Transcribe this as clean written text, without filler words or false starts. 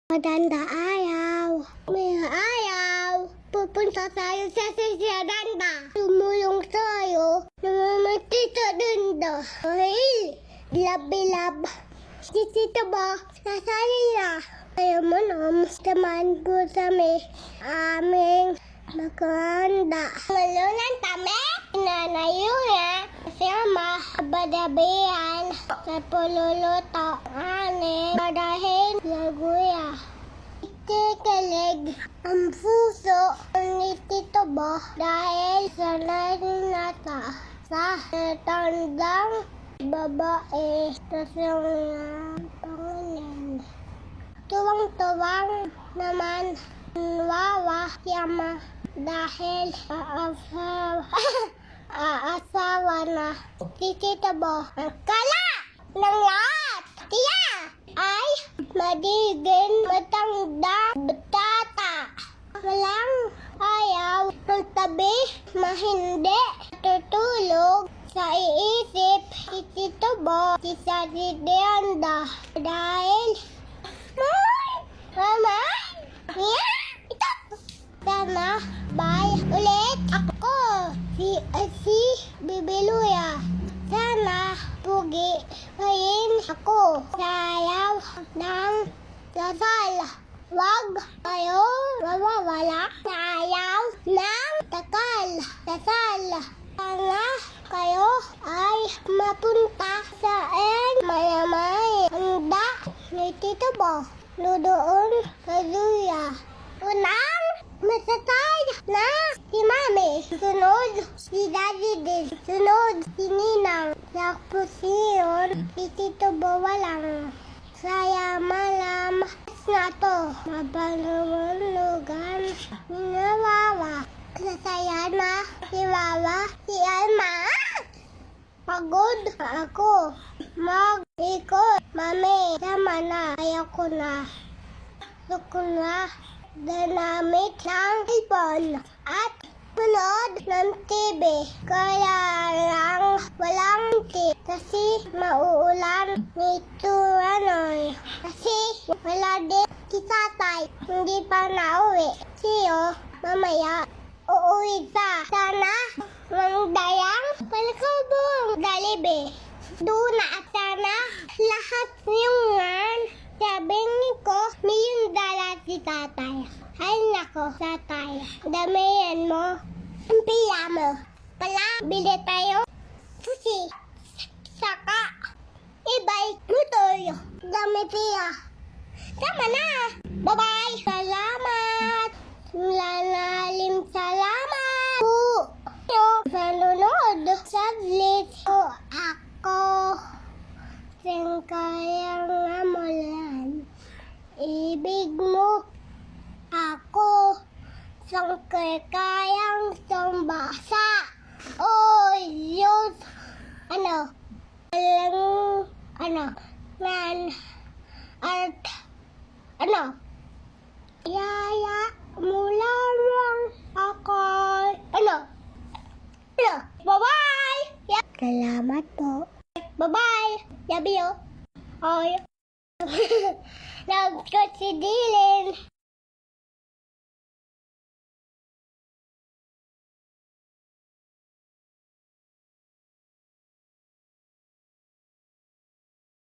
Maganda ayaw. May ayaw. Pupunta tayo sa Danda. Tumulong tayo. Namamati sa Danda. Ay, lab-lab. Si Tito ba? Nasali na. Ayaw mo na. Samahan po kami. Aming maganda. Malunan kami. Inanayo na. Kasama. Badabihan. Sa pululuto. Anin. Badahin. Laguya. Ikikalig. Ang puso. Ni Tito ba? Dahil sa narinata. Sa tandang babae. Sa pangalan. Tuwang-tuwang naman. Wawa yama. Dahil aasawa na. Si Tito ba? Ang kala ng lahat. Tiya ay madigin, matanda, batata. Walang ayaw ng tabi, mahindi, tutulog sa iisip. Si Tito ba? Si Danda. Dahil Mama! Yeah! Ito! Sana, bye ulit ako. Si Bibiluya. Sana, pugi kayin ako. Sayaw ng dasal. Wag kayo mawawala. Sayaw ng takal. Dasal. Sana kayo ay mapunta sa mayamay. Handa ni Tito ba? Ludoon sa Luya. Unang masasay na si Mami. Sunod si Daddy din. Sunod si Ninang. Sa pusiyon si Tito ba walang. Saya malam na to. Mabalulugan ni Wawa. Sasaya na si Wawa. Si Alma. Pagod ako. Mag-ikot. Mami, tama na. Ayoko na. Gusto na dinamit ng ipon at manood ng TV. Kaya lang walang TV kasi mauulan nito Kasi wala din si Tatay. Hindi pa nauwi. Siyo, mamaya uuwi sa sana Mangdayang Palakabong Dalibe. Doon at sana lahat yung sabi ko, may yung dala si Tatay. Ay nako, Tatay. Damihan mo. Ang piya mo. Pala, bili tayo. Susi. Saka. Ibay. Motor. Dami piya. Tama na. Bye-bye. Salamat. Lalalim salamat. Salunod. Saglit ko ako. Kayang amulan. Ibig mo ako sang kayang tumbasa. Oh, Diyos. Yaya mula lang ako. Bye-bye. Salamat po. Bye-bye. Yabi yo. Nagkot si Dylan.